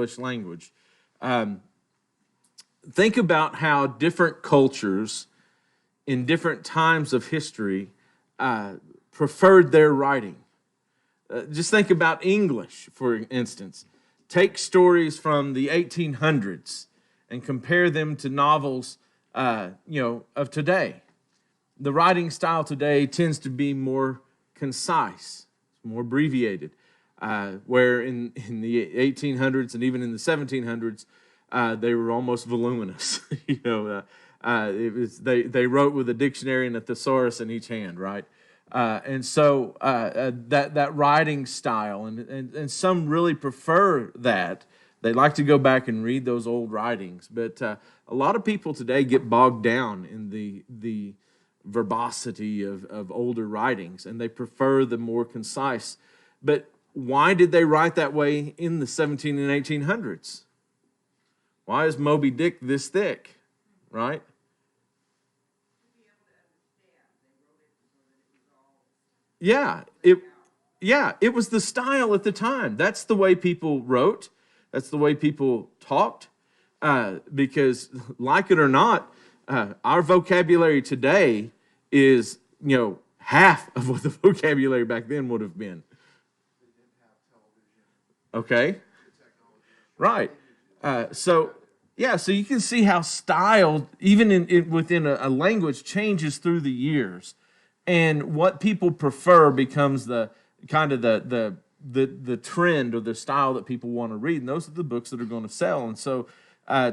English language. Think about how different cultures in different times of history preferred their writing. Just think about English, for instance. Take stories from the 1800s and compare them to novels, of today. The writing style today tends to be more concise, more abbreviated, where in the 1800s and even in the 1700s, they were almost voluminous. They wrote with a dictionary and a thesaurus in each hand, right? And so that writing style, and some really prefer that. They like to go back and read those old writings, but a lot of people today get bogged down in the verbosity of older writings, and they prefer the more concise. But why did they write that way in the 17 and 1800s? Why is Moby Dick this thick, right? Yeah, it was the style at the time. That's the way people wrote. That's the way people talked. Because, like it or not, our vocabulary today is, half of what the vocabulary back then would have been. Okay, right. So you can see how style, even within a language, changes through the years, and what people prefer becomes the kind of the trend or the style that people want to read, and those are the books that are going to sell. And so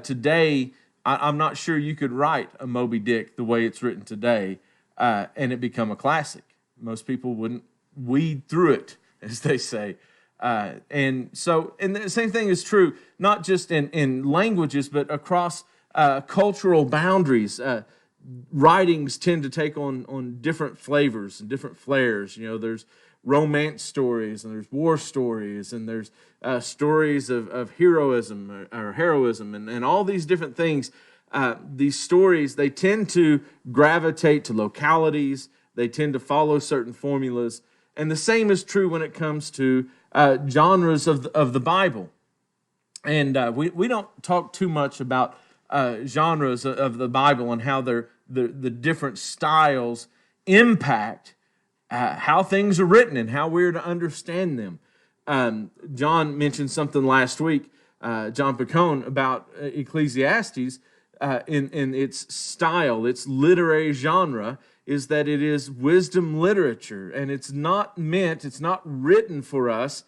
today, I'm not sure you could write a Moby Dick the way it's written today, and it become a classic. Most people wouldn't weed through it, as they say. And the same thing is true, not just in languages, but across cultural boundaries. Writings tend to take on different flavors and different flares. There's romance stories, and there's war stories, and there's stories of heroism or heroism, and all these different things. These stories, they tend to gravitate to localities. They tend to follow certain formulas. And the same is true when it comes to genres of the Bible. And we don't talk too much about genres of the Bible and how the different styles impact how things are written and how we're to understand them. John mentioned something last week, John Picone, about Ecclesiastes in its style, its literary genre, is that it is wisdom literature, and it's not written for us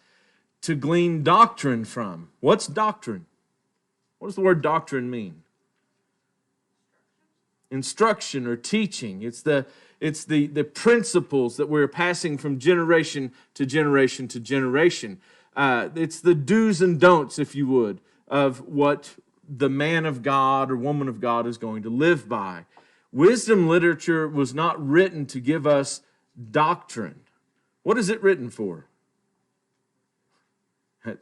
to glean doctrine from. What's doctrine? What does the word doctrine mean? Instruction or teaching. It's the principles that we're passing from generation to generation to generation. It's the do's and don'ts, if you would, of what the man of God or woman of God is going to live by. Wisdom literature was not written to give us doctrine. What is it written for?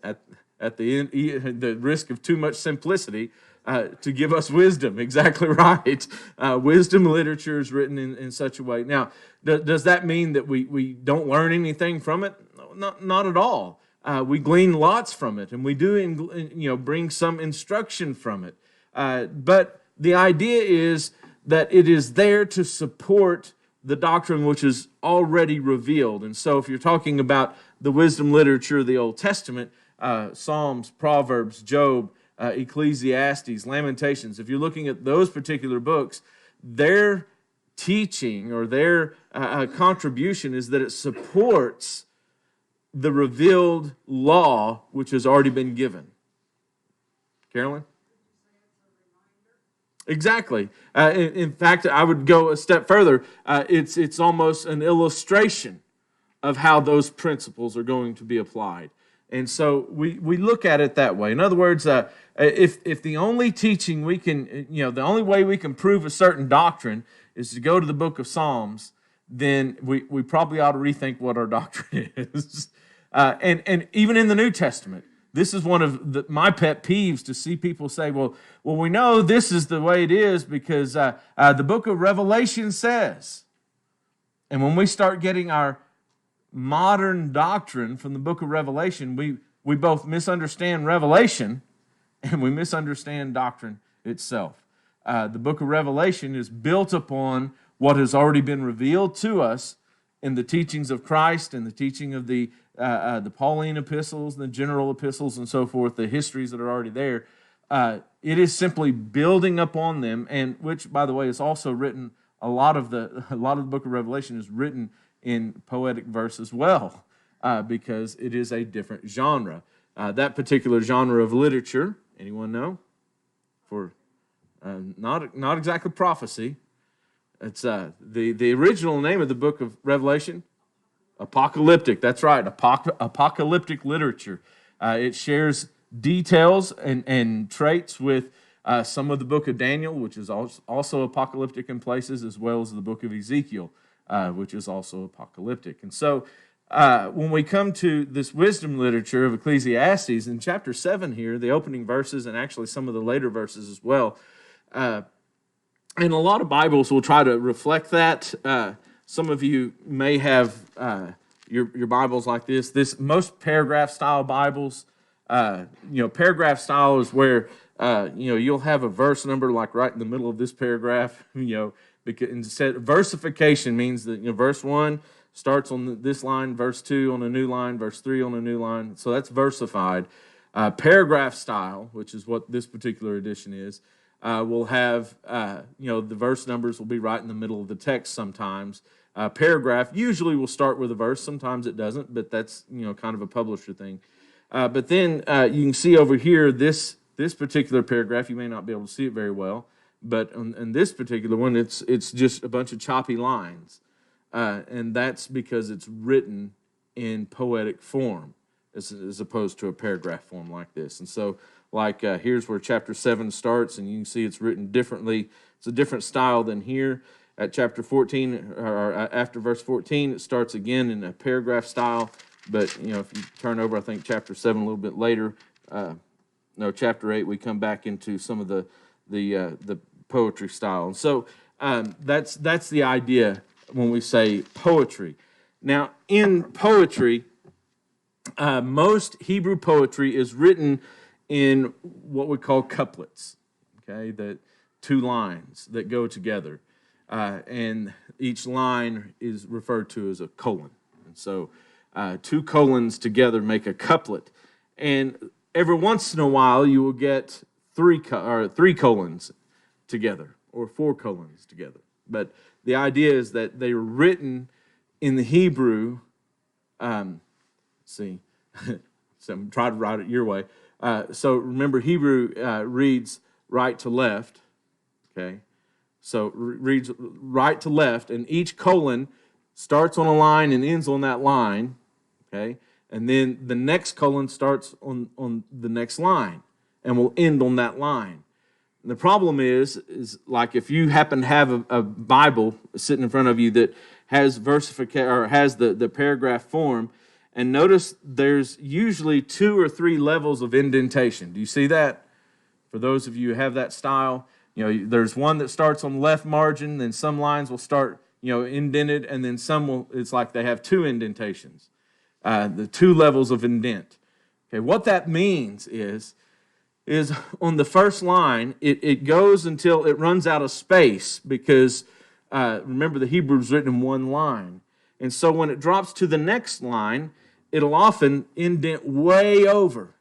At the end, the risk of too much simplicity, to give us wisdom. Exactly right. Wisdom literature is written in such a way. Now, does that mean that we don't learn anything from it? No, not at all. We glean lots from it, and we do bring some instruction from it. But the idea is that it is there to support the doctrine which is already revealed. And so if you're talking about the wisdom literature of the Old Testament, Psalms, Proverbs, Job, Ecclesiastes, Lamentations, if you're looking at those particular books, their teaching or their contribution is that it supports the revealed law which has already been given. Carolyn? Exactly. In fact, I would go a step further. It's almost an illustration of how those principles are going to be applied. And so we look at it that way. In other words, if the only teaching we can, the only way we can prove a certain doctrine is to go to the book of Psalms, then we probably ought to rethink what our doctrine is. And even in the New Testament, this is one of my pet peeves, to see people say, well, we know this is the way it is because the book of Revelation says. And when we start getting our modern doctrine from the book of Revelation, we both misunderstand Revelation and we misunderstand doctrine itself. The book of Revelation is built upon what has already been revealed to us in the teachings of Christ and the teaching of the Pauline epistles, the general epistles, and so forth, the histories that are already there. It is simply building upon them, and which, by the way, is also written. A lot of the book of Revelation is written in poetic verse as well, because it is a different genre. That particular genre of literature, anyone know? For not exactly prophecy. It's the original name of the book of Revelation, apocalyptic. That's right, apocalyptic literature. It shares details and traits with some of the book of Daniel, which is also apocalyptic in places, as well as the book of Ezekiel, which is also apocalyptic. And so when we come to this wisdom literature of Ecclesiastes, in chapter 7 here, the opening verses and actually some of the later verses as well, and a lot of Bibles will try to reflect that. Some of you may have your Bibles like this. Most paragraph style Bibles, paragraph style is where you'll have a verse number like right in the middle of this paragraph. Because instead versification means that verse 1 starts on this line, verse 2 on a new line, verse 3 on a new line. So that's versified. Paragraph style, which is what this particular edition is. We'll have, the verse numbers will be right in the middle of the text sometimes. Paragraph usually will start with a verse. Sometimes it doesn't, but that's, kind of a publisher thing. But then you can see over here, this particular paragraph, you may not be able to see it very well, but in this particular one, it's just a bunch of choppy lines. And that's because it's written in poetic form as opposed to a paragraph form like this. And so, here's where chapter 7 starts, and you can see it's written differently. It's a different style than here. At chapter 14, or after verse 14, it starts again in a paragraph style. But, if you turn over, I think, chapter 7 a little bit later, chapter 8, we come back into some of the poetry style. And so that's the idea when we say poetry. Now, in poetry, most Hebrew poetry is written in what we call couplets, okay, that 2 lines that go together. And each line is referred to as a colon. And so 2 colons together make a couplet. And every once in a while, you will get 3 colons together or 4 colons together. But the idea is that they are written in the Hebrew. So I'm trying to write it your way. So remember, Hebrew reads right to left, okay? So reads right to left, and each colon starts on a line and ends on that line, okay? And then the next colon starts on the next line and will end on that line. And the problem is like if you happen to have a Bible sitting in front of you that has versification or has the paragraph form, and notice there's usually 2 or 3 levels of indentation. Do you see that? For those of you who have that style, there's one that starts on the left margin, then some lines will start, indented, and then it's like they have 2 indentations, the 2 levels of indent. Okay, what that means is on the first line, it goes until it runs out of space because, remember, the Hebrew is written in 1 line. And so when it drops to the next line, it'll often indent way over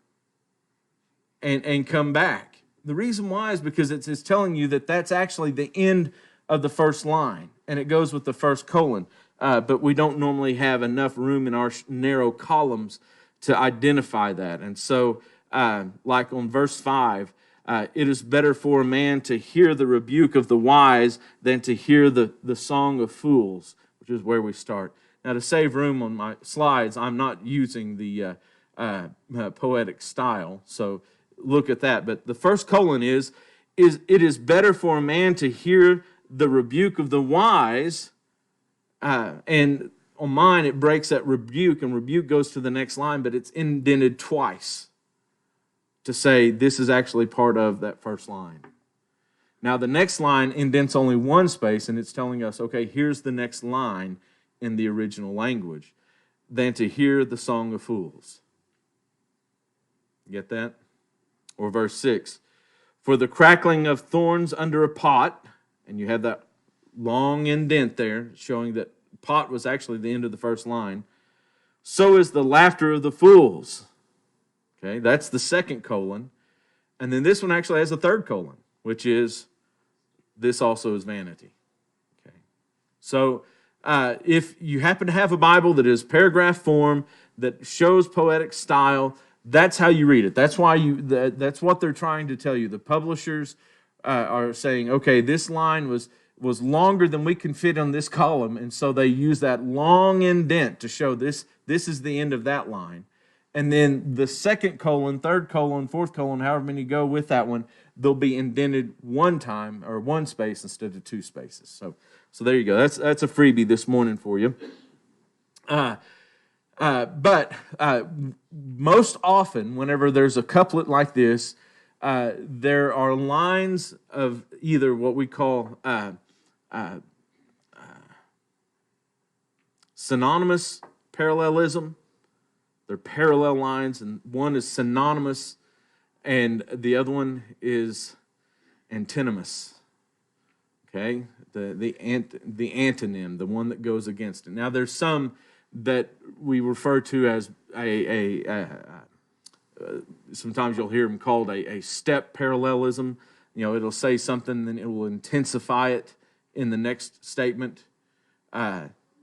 and come back. The reason why is because it's telling you that that's actually the end of the first line, and it goes with the first colon. But we don't normally have enough room in our narrow columns to identify that. And so, like on verse 5, it is better for a man to hear the rebuke of the wise than to hear the song of fools, which is where we start. Now, to save room on my slides, I'm not using the poetic style, so look at that. But the first colon is it is better for a man to hear the rebuke of the wise, and on mine it breaks that rebuke, and rebuke goes to the next line, but it's indented twice to say this is actually part of that first line. Now, the next line indents only 1 space, and it's telling us, okay, here's the next line in the original language, than to hear the song of fools. Get that? Or verse 6, for the crackling of thorns under a pot, and you have that long indent there showing that pot was actually the end of the first line. So is the laughter of the fools. Okay, that's the second colon. And then this one actually has a third colon, which is, this also is vanity. Okay, so if you happen to have a Bible that is paragraph form, that shows poetic style, that's how you read it. That's why that's what they're trying to tell you. The publishers are saying, okay, this line was longer than we can fit on this column, and so they use that long indent to show this is the end of that line. And then the second colon, third colon, fourth colon, however many go with that one, they'll be indented one time, or one space instead of two spaces. So there you go. That's a freebie this morning for you. But most often, whenever there's a couplet like this, there are lines of either what we call synonymous parallelism. They're parallel lines, and one is synonymous, and the other one is antinomous. Okay, the antonym, the one that goes against it. Now, there's some that we refer to as sometimes you'll hear them called a step parallelism. You know, it'll say something, then it will intensify it in the next statement.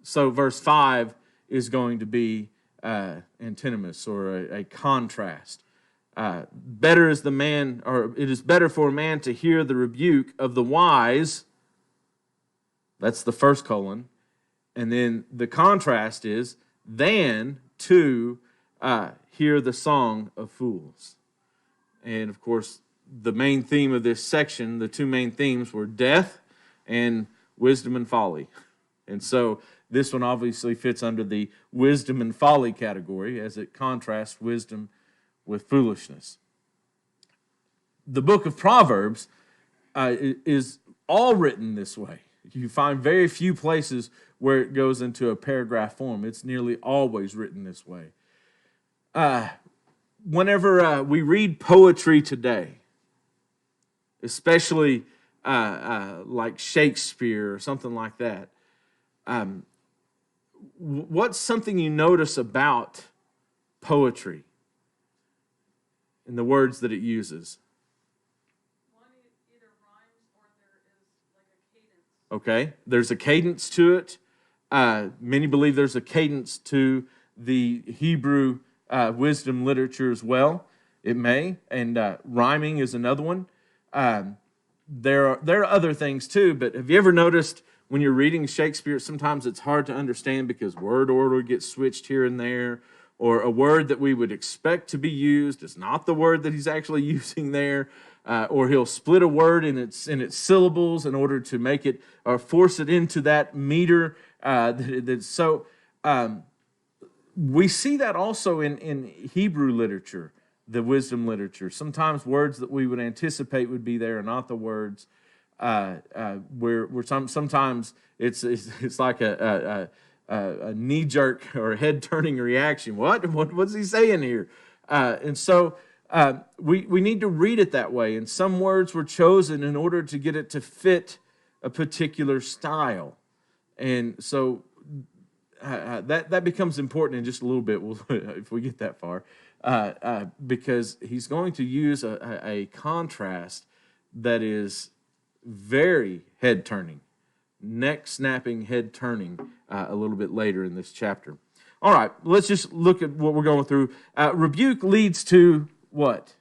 So verse 5 is going to be antinomous, or a contrast. Better is the man, or it is better for a man to hear the rebuke of the wise. That's the first colon. And then the contrast is, than to hear the song of fools. And of course, the main theme of this section, the two main themes were death and wisdom and folly. And so this one obviously fits under the wisdom and folly category, as it contrasts wisdom with foolishness. The book of Proverbs is all written this way. You find very few places where it goes into a paragraph form. It's nearly always written this way. Whenever we read poetry today, especially like Shakespeare or something like that, what's something you notice about poetry in the words that it uses? One either rhymes or there is like a cadence. Okay, there's a cadence to it. Many believe there's a cadence to the Hebrew wisdom literature as well. It may, and rhyming is another one. There are other things too, but have you ever noticed when you're reading Shakespeare, sometimes it's hard to understand because word order gets switched here and there, or a word that we would expect to be used is not the word that he's actually using there, or he'll split a word in its syllables in order to make it or force it into that meter. We see that also in Hebrew literature, the wisdom literature. Sometimes words that we would anticipate would be there are not the words. Sometimes it's like a knee-jerk or head-turning reaction. What's he saying here? And so we need to read it that way. And some words were chosen in order to get it to fit a particular style. And so that becomes important in just a little bit if we get that far, because he's going to use a contrast that is very head-turning, neck-snapping, head-turning a little bit later in this chapter. All right, let's just look at what we're going through. Rebuke leads to what?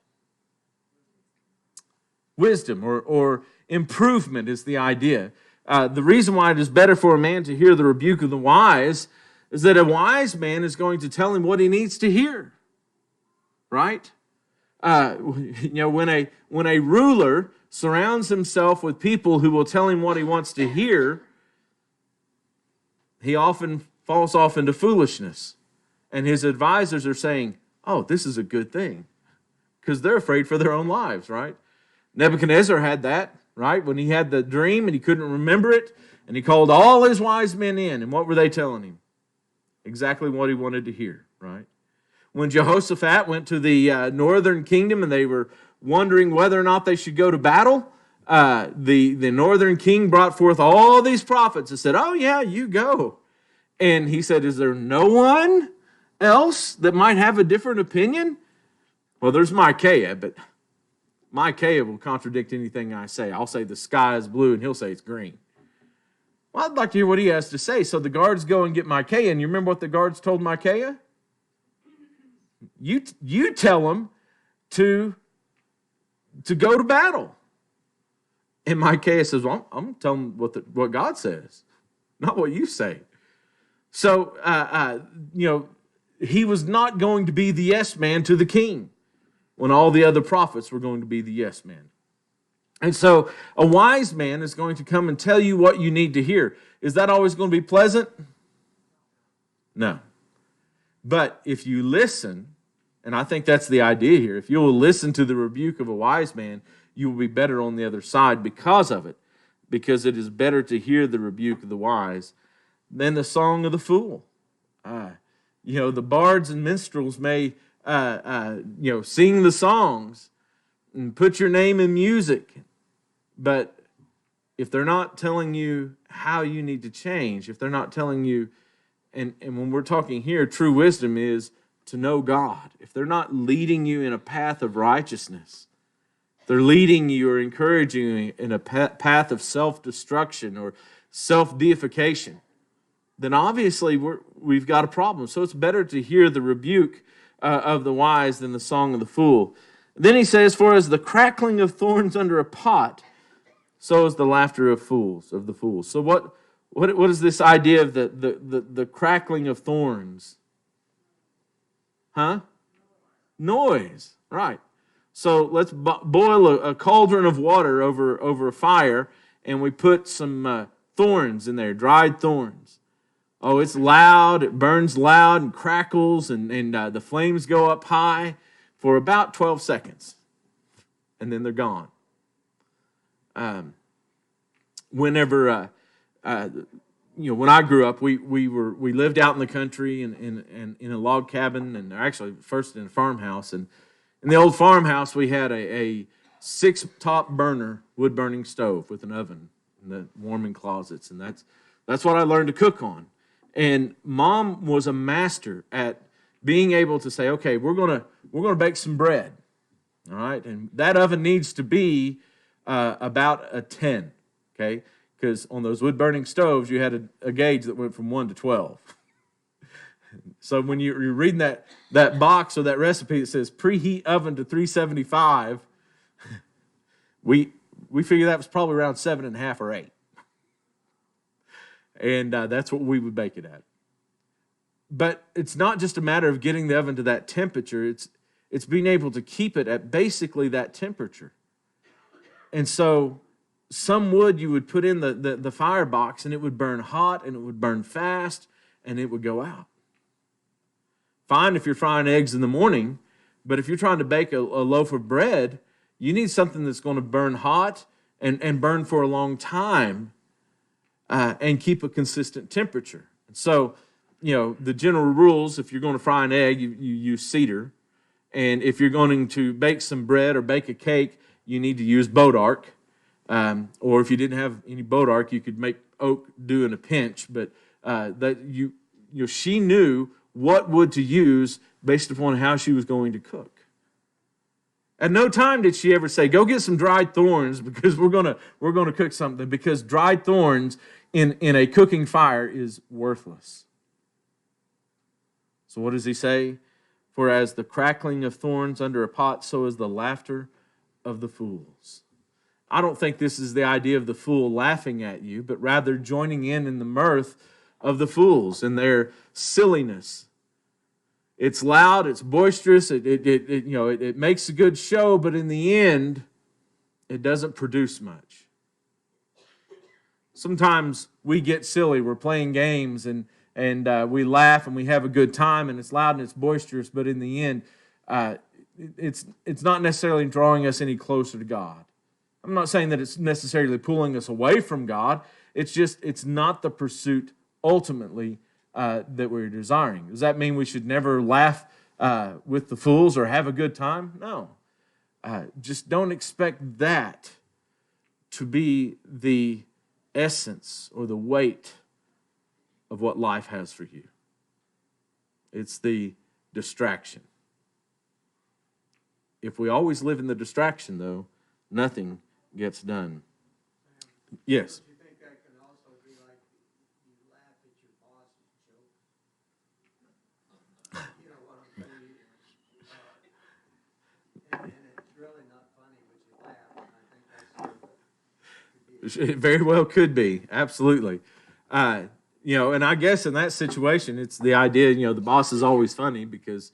Wisdom, or improvement is the idea. The reason why it is better for a man to hear the rebuke of the wise is that a wise man is going to tell him what he needs to hear, right? When a ruler surrounds himself with people who will tell him what he wants to hear, he often falls off into foolishness. And his advisors are saying, oh, this is a good thing, because they're afraid for their own lives, right? Nebuchadnezzar had that, right? When he had the dream and he couldn't remember it, and he called all his wise men in, and what were they telling him? Exactly what he wanted to hear, right? When Jehoshaphat went to the northern kingdom and they were wondering whether or not they should go to battle, the northern king brought forth all these prophets and said, oh yeah, you go. And he said, is there no one else that might have a different opinion? Well, there's Micaiah, but Micaiah will contradict anything I say. I'll say the sky is blue, and he'll say it's green. Well, I'd like to hear what he has to say. So the guards go and get Micaiah, and you remember what the guards told Micaiah? You tell him to go to battle. And Micaiah says, well, I'm telling what God says, not what you say. So, he was not going to be the yes man to the king when all the other prophets were going to be the yes man. And so a wise man is going to come and tell you what you need to hear. Is that always going to be pleasant? No. But if you listen, and I think that's the idea here, if you will listen to the rebuke of a wise man, you will be better on the other side because of it. Because it is better to hear the rebuke of the wise than the song of the fool. The bards and minstrels may sing the songs and put your name in music, but if they're not telling you how you need to change, if they're not telling you, and when we're talking here, true wisdom is to know God. If they're not leading you in a path of righteousness, they're leading you or encouraging you in a path of self-destruction or self-deification, then obviously we've got a problem. So it's better to hear the rebuke of the wise than the song of the fool. Then he says, for as the crackling of thorns under a pot, so is the laughter of the fools. So what is this idea of the crackling of thorns? Huh? Noise, right. So let's boil a cauldron of water over a fire, and we put some thorns in there, dried thorns. Oh, it's loud, it burns loud and crackles, and the flames go up high for about 12 seconds, and then they're gone. When I grew up, we lived out in the country in a log cabin, and actually first in a farmhouse. And in the old farmhouse, we had a 6-top burner wood burning stove with an oven and the warming closets, and that's what I learned to cook on. And Mom was a master at being able to say, okay, we're gonna bake some bread, all right, and that oven needs to be about a 10, okay, because on those wood burning stoves you had a gauge that went from 1 to 12. So when you're reading that box or that recipe that says preheat oven to 375, we figured that was probably around 7.5 or 8. And that's what we would bake it at. But it's not just a matter of getting the oven to that temperature. It's being able to keep it at basically that temperature. And so some wood you would put in the firebox, and it would burn hot, and it would burn fast, and it would go out. Fine if you're frying eggs in the morning, but if you're trying to bake a loaf of bread, you need something that's going to burn hot and burn for a long time and keep a consistent temperature. So, the general rules, if you're going to fry an egg, you use cedar. And if you're going to bake some bread or bake a cake, you need to use bodark. Or if you didn't have any bodark, you could make oak do in a pinch. But she knew what wood to use based upon how she was going to cook. At no time did she ever say, go get some dried thorns because we're gonna cook something, because dried thorns in a cooking fire is worthless. So what does he say? For as the crackling of thorns under a pot, so is the laughter of the fools. I don't think this is the idea of the fool laughing at you, but rather joining in the mirth of the fools and their silliness. It's loud, it's boisterous, it makes a good show, but in the end, it doesn't produce much. Sometimes we get silly. We're playing games and we laugh and we have a good time, and it's loud and it's boisterous, but in the end, it's not necessarily drawing us any closer to God. I'm not saying that it's necessarily pulling us away from God. It's not the pursuit ultimately that we're desiring. Does that mean we should never laugh with the fools or have a good time? No. just don't expect that to be the essence or the weight of what life has for you. It's the distraction. If we always live in the distraction, though, nothing gets done. Yes? Do you think that can also be like you laugh at your boss's joke? You know what I'm saying? And it's really not funny, but you laugh. And I think that's sort of It very well could be. Absolutely. And I guess in that situation, it's the idea, the boss is always funny because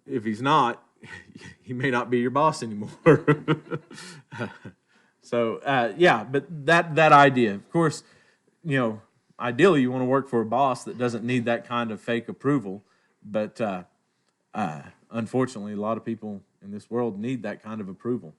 if he's not, he may not be your boss anymore. So, but that idea, of course, ideally you want to work for a boss that doesn't need that kind of fake approval. But unfortunately, a lot of people in this world need that kind of approval.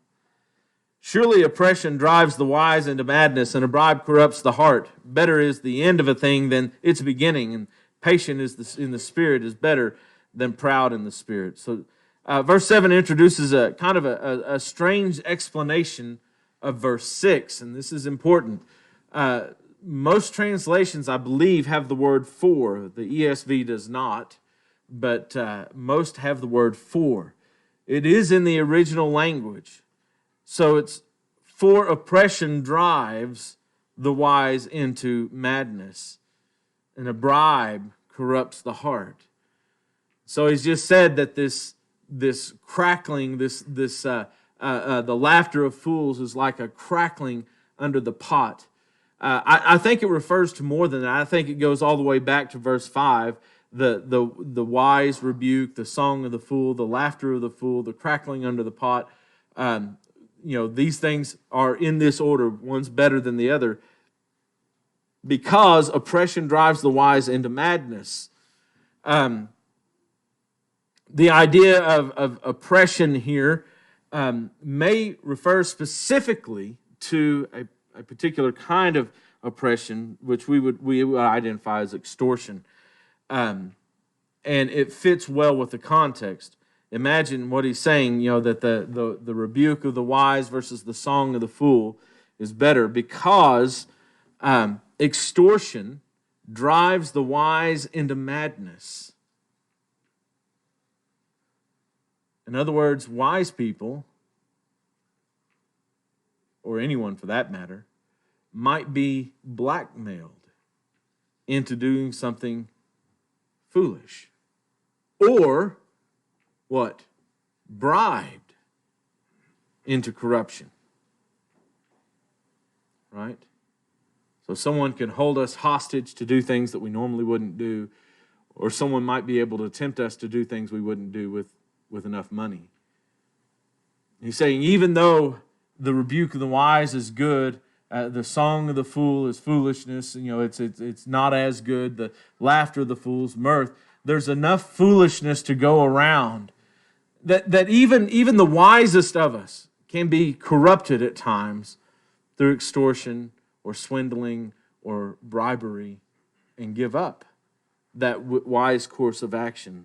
Surely oppression drives the wise into madness, and a bribe corrupts the heart. Better is the end of a thing than its beginning, and patient in the spirit is better than proud in the spirit. So verse 7 introduces a kind of a strange explanation of verse 6, and this is important. Most translations, I believe, have the word for. The ESV does not, but most have the word for. It is in the original language. So it's for oppression drives the wise into madness, and a bribe corrupts the heart. So he's just said that this crackling, the laughter of fools is like a crackling under the pot. I think it refers to more than that. I think it goes all the way back to verse 5. The wise rebuke, the song of the fool, the laughter of the fool, the crackling under the pot. These things are in this order. One's better than the other. Because oppression drives the wise into madness. The idea of oppression here may refer specifically to a particular kind of oppression, which we would identify as extortion. And it fits well with the context. Imagine what he's saying, that the rebuke of the wise versus the song of the fool is better because extortion drives the wise into madness. In other words, wise people, or anyone for that matter, might be blackmailed into doing something foolish. Or what? Bribed into corruption. Right? So someone can hold us hostage to do things that we normally wouldn't do, or someone might be able to tempt us to do things we wouldn't do with enough money. He's saying even though the rebuke of the wise is good, the song of the fool is foolishness, it's not as good, the laughter of the fool's mirth, there's enough foolishness to go around that even the wisest of us can be corrupted at times through extortion or swindling or bribery and give up that wise course of action.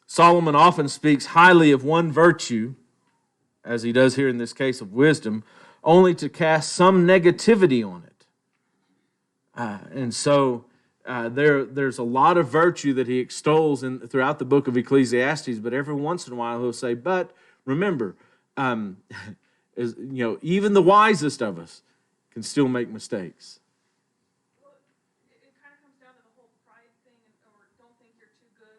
Solomon often speaks highly of one virtue, as he does here in this case of wisdom, only to cast some negativity on it. And so there's a lot of virtue that he extols throughout the book of Ecclesiastes, but every once in a while he'll say, but remember, even the wisest of us can still make mistakes. Well, it kind of comes down to the whole pride thing, or don't think you're too good.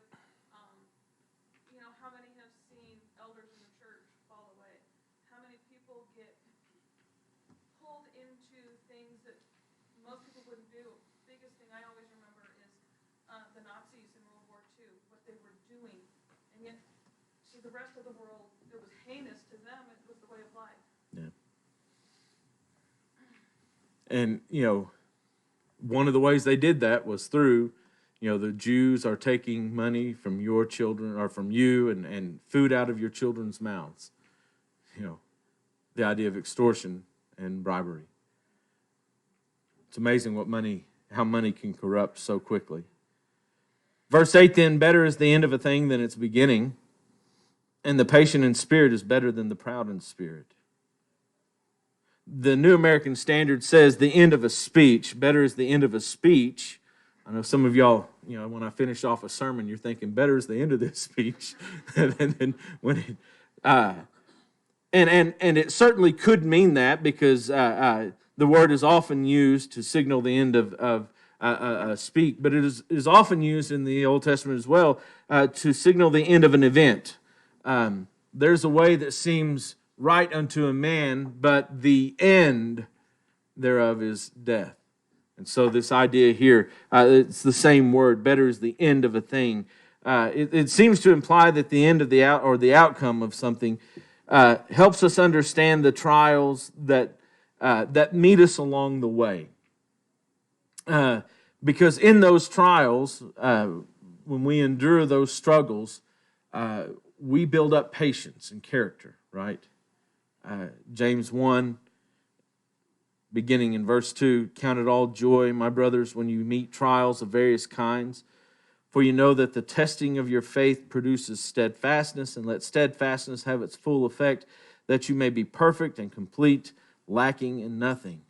How many have seen elders in the church fall away? How many people get pulled into things that most people wouldn't do? Biggest thing I always remember is the Nazis in World War II, what they were doing. And yet, to the rest of the world, it was heinous to them. It was the way of life. Yeah. And, one of the ways they did that was through, the Jews are taking money from your children or from you and food out of your children's mouths. The idea of extortion and bribery. It's amazing how money can corrupt so quickly. Verse 8 then, better is the end of a thing than its beginning. And the patient in spirit is better than the proud in spirit. The New American Standard says the end of a speech, better is the end of a speech. I know some of y'all, when I finish off a sermon, you're thinking, better is the end of this speech. And it certainly could mean that, because the word is often used to signal the end of speak, but it is often used in the Old Testament as well to signal the end of an event. There's a way that seems right unto a man, but the end thereof is death. And so this idea here, it's the same word, better is the end of a thing. It seems to imply that the end of the outcome of something helps us understand the trials that meet us along the way. Because in those trials, when we endure those struggles, we build up patience and character, right? James 1, beginning in verse 2, count it all joy, my brothers, when you meet trials of various kinds, for you know that the testing of your faith produces steadfastness, and let steadfastness have its full effect, that you may be perfect and complete, lacking in nothing.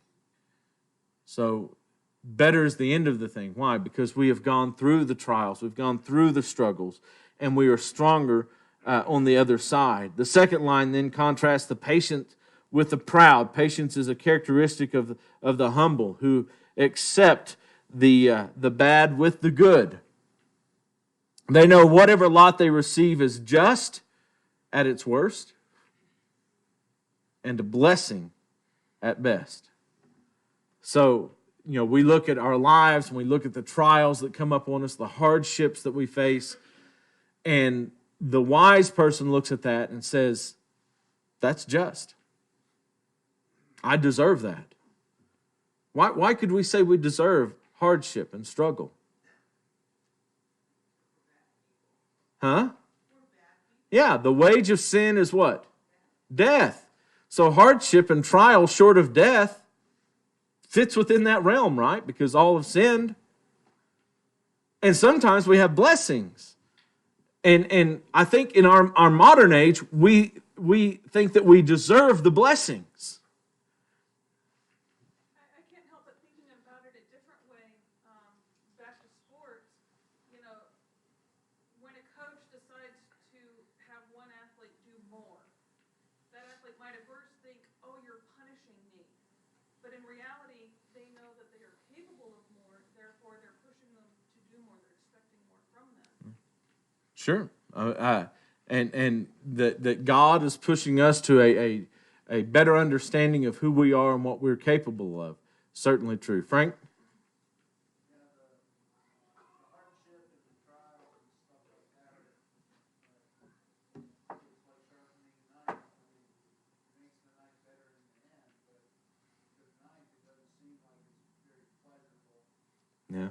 So, better is the end of the thing. Why? Because we have gone through the trials, we've gone through the struggles, and we are stronger on the other side. The second line then contrasts the patient with the proud. Patience is a characteristic of the humble, who accept the bad with the good. They know whatever lot they receive is just at its worst, and a blessing at best. So, we look at our lives, and we look at the trials that come up on us, the hardships that we face, and the wise person looks at that and says, that's just. I deserve that. Why could we say we deserve hardship and struggle? Huh? Yeah, the wage of sin is what? Death. So hardship and trial short of death fits within that realm, right? Because all have sinned. And sometimes we have blessings. And I think in our modern age, we think that we deserve the blessings. I can't help but thinking about it a different way. Back to sports, when a coach decides to have one athlete do more, that athlete might at first think, oh, you're punishing me. But in reality, they know that they are capable of more, therefore they're pushing them to do more, they're expecting more from them. Sure. And that God is pushing us to a better understanding of who we are and what we're capable of. Certainly true. Frank? Yeah.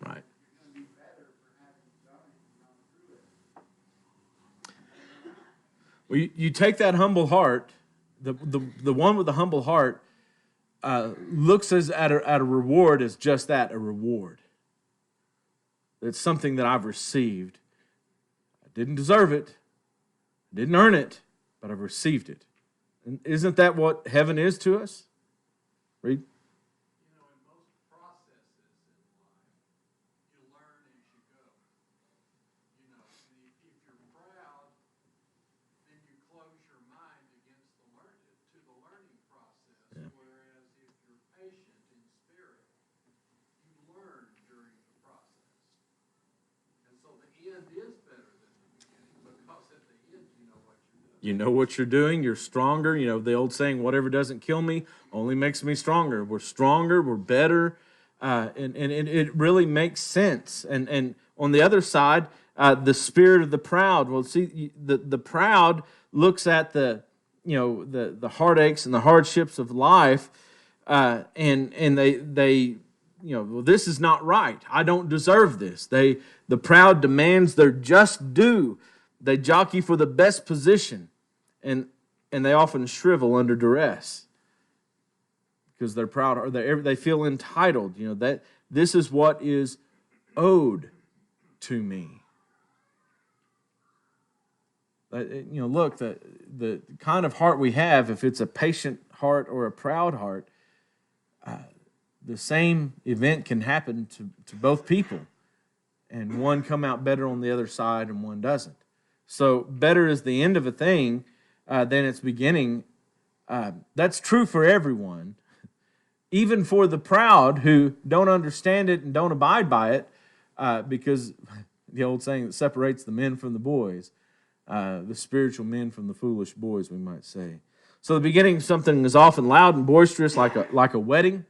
Right. Well, you take that humble heart, the one with the humble heart looks at a reward as just that, a reward. It's something that I've received. I didn't deserve it. I didn't earn it, but I've received it. And isn't that what heaven is to us? Read. You know what you're doing. You're stronger. The old saying, whatever doesn't kill me only makes me stronger. We're stronger. We're better. And it really makes sense. And on the other side, The spirit of the proud. Well, see, the proud looks at the heartaches and the hardships of life, and they well, this is not right. I don't deserve this. The proud demands their just due. They jockey for the best position, and they often shrivel under duress because they're proud, or they feel entitled. That this is what is owed to me. Look, the kind of heart we have, if it's a patient heart or a proud heart, the same event can happen to both people, and one come out better on the other side and one doesn't. So better is the end of a thing than its beginning. That's true for everyone, even for the proud who don't understand it and don't abide by it, because the old saying that separates the men from the boys, the spiritual men from the foolish boys, we might say. So the beginning of something is often loud and boisterous, like a wedding.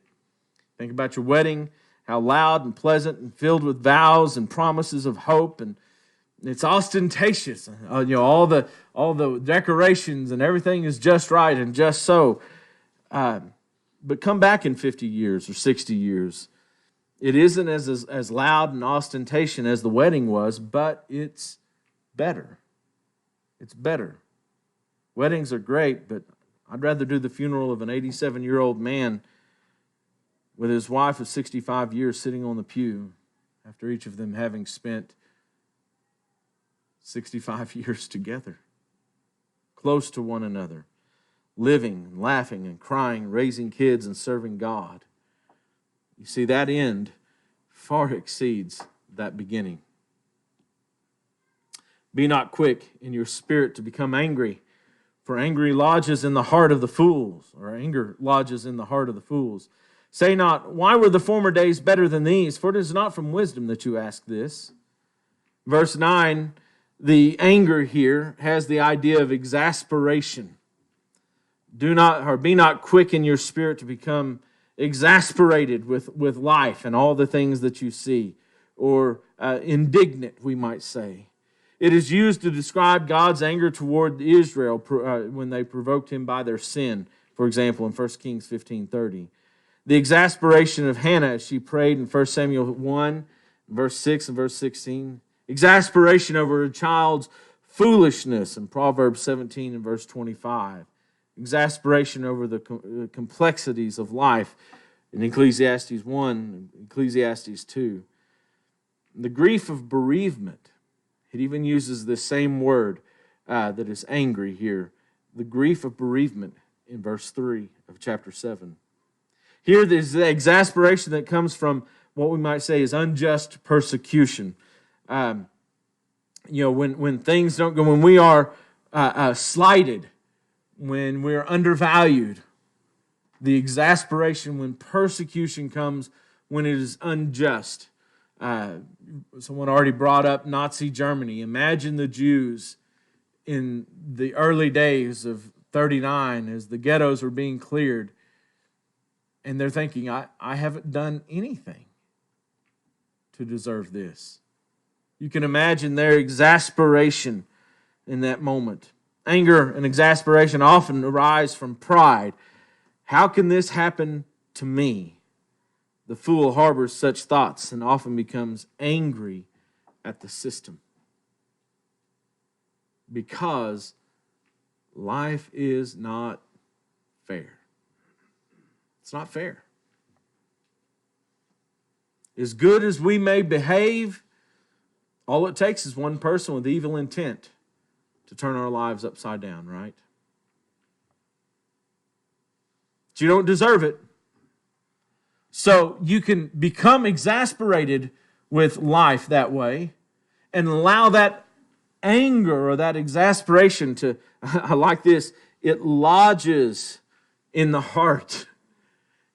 Think about your wedding, how loud and pleasant and filled with vows and promises of hope, and it's ostentatious. All the decorations and everything is just right and just so. But come back in 50 years or 60 years. It isn't as loud and ostentatious as the wedding was, but it's better. It's better. Weddings are great, but I'd rather do the funeral of an 87-year-old man with his wife of 65 years sitting on the pew after each of them having spent 65 years together, close to one another, living, and laughing, and crying, raising kids, and serving God. You see, that end far exceeds that beginning. Be not quick in your spirit to become angry, for anger lodges in the heart of the fools, or anger lodges in the heart of the fools. Say not, why were the former days better than these? For it is not from wisdom that you ask this. Verse 9, the anger here has the idea of exasperation. Be not quick in your spirit to become exasperated with life and all the things that you see, or indignant, we might say. It is used to describe God's anger toward Israel when they provoked him by their sin, for example, in 1 Kings 15:30. The exasperation of Hannah as she prayed in 1 Samuel 1, verse 6 and verse 16. Exasperation over a child's foolishness in Proverbs 17 and verse 25. Exasperation over the complexities of life in Ecclesiastes 1 and Ecclesiastes 2. The grief of bereavement. It even uses the same word that is angry here. The grief of bereavement in verse 3 of chapter 7. Here there's the exasperation that comes from what we might say is unjust persecution. When things don't go, when we are slighted, when we're undervalued, the exasperation when persecution comes, when it is unjust. Someone already brought up Nazi Germany. Imagine the Jews in the early days of 1939 as the ghettos were being cleared. And they're thinking, I haven't done anything to deserve this. You can imagine their exasperation in that moment. Anger and exasperation often arise from pride. How can this happen to me? The fool harbors such thoughts and often becomes angry at the system. Because life is not fair. It's not fair. As good as we may behave, all it takes is one person with evil intent to turn our lives upside down, right? But you don't deserve it. So you can become exasperated with life that way and allow that anger or that exasperation to, I like this, it lodges in the heart.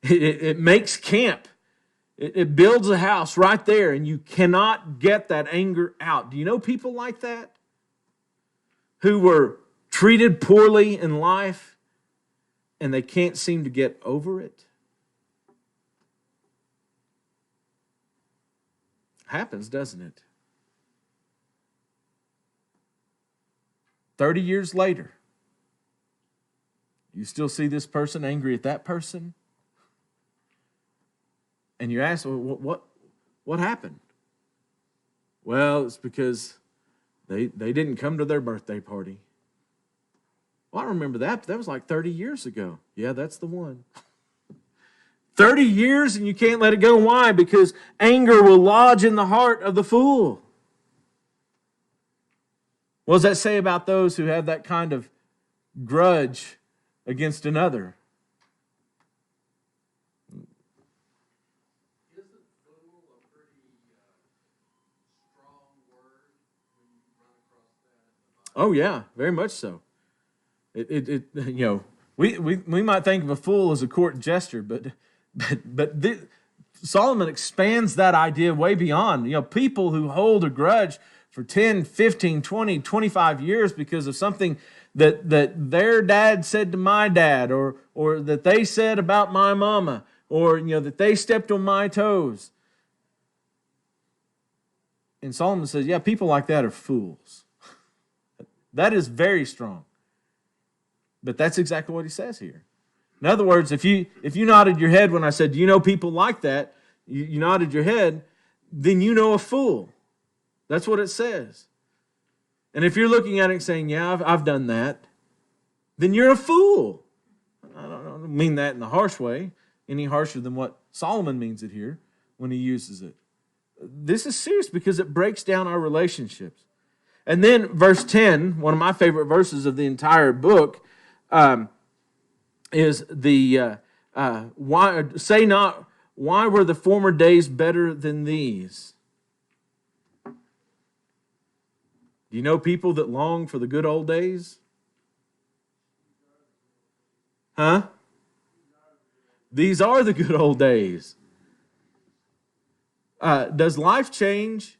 It makes camp. It builds a house right there, and you cannot get that anger out. Do you know people like that? Who were treated poorly in life, and they can't seem to get over it? Happens, doesn't it? 30 years later, you still see this person angry at that person? And you ask, well, what happened? Well, it's because they didn't come to their birthday party. Well, I remember that, but that was like 30 years ago. Yeah, that's the one. 30 years and you can't let it go. Why? Because anger will lodge in the heart of the fool. What does that say about those who have that kind of grudge against another? Isn't fool a pretty strong word when you run across that in the Bible? Oh yeah, very much so. We might think of a fool as a court jester, but Solomon expands that idea way beyond. People who hold a grudge for 10, 15, 20, 25 years because of something that their dad said to my dad, or that they said about my mama, or that they stepped on my toes. And Solomon says, yeah, people like that are fools. That is very strong. But that's exactly what he says here. In other words, if you nodded your head when I said, do you know people like that? You nodded your head, then you know a fool. That's what it says. And if you're looking at it and saying, yeah, I've done that, then you're a fool. I don't mean that in a harsh way, any harsher than what Solomon means it here when he uses it. This is serious because it breaks down our relationships. And then verse 10, one of my favorite verses of the entire book, is the why say not, why were the former days better than these? Do you know people that long for the good old days? Huh? These are the good old days. Does life change?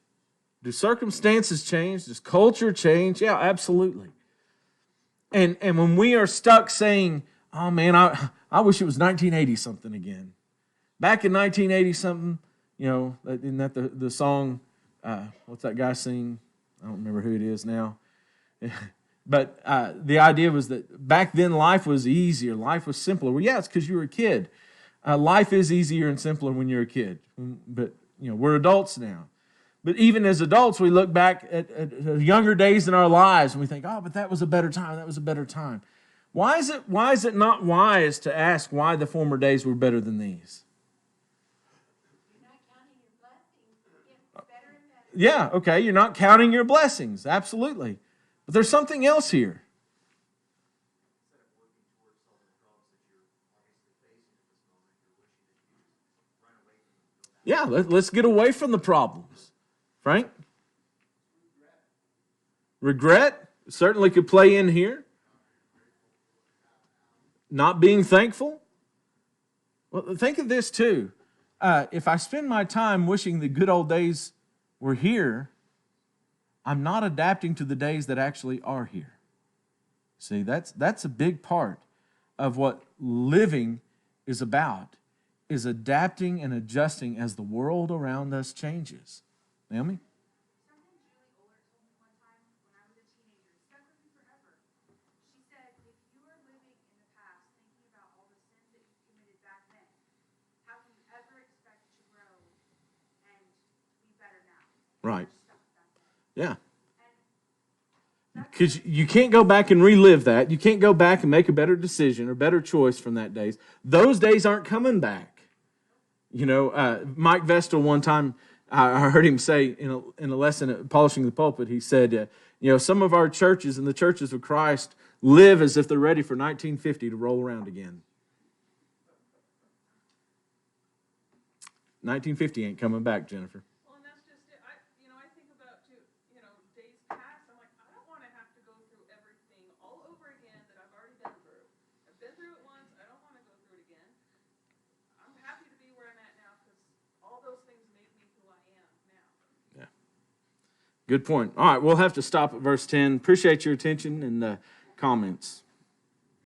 Do circumstances change? Does culture change? Yeah, absolutely. And when we are stuck saying, oh man, I wish it was 1980 something again. Back in 1980 something, isn't that the song, what's that guy sing? I don't remember who it is now. But the idea was that back then life was easier, life was simpler. Well, yeah, it's because you were a kid. Life is easier and simpler when you're a kid. But, we're adults now. But even as adults, we look back at younger days in our lives and we think, oh, but that was a better time, that was a better time. Why is it not wise to ask why the former days were better than these? You're not counting your blessings. It gets better and better. Yeah, okay, you're not counting your blessings, absolutely. But there's something else here. Yeah, let's get away from the problems. Frank? Regret certainly could play in here. Not being thankful. Well, think of this too. If I spend my time wishing the good old days were here, I'm not adapting to the days that actually are here. See, that's a big part of what living is about, is adapting and adjusting as the world around us changes. Naomi? Something Julie Oler told me one time when I was a teenager, it stuck with me forever. She said, if you are living in the past thinking about all the sins that you committed back then, how can you ever expect to grow and be better now? Right. You're stuck back then. Yeah. And Because you can't go back and relive that. You can't go back and make a better decision or better choice from that days. Those days aren't coming back. Mike Vestal one time, I heard him say in a lesson at Polishing the Pulpit, he said, some of our churches and the churches of Christ live as if they're ready for 1950 to roll around again. 1950 ain't coming back, Jennifer. Well, and that's just it. I think about too, days past. I'm like, I don't want to have to go through everything all over again that I've already been through. I've been through it once. I don't want to go through it again. I'm happy to be where I'm at now because all those things made me who I am now. Yeah. Good point. All right, we'll have to stop at verse 10. Appreciate your attention and comments.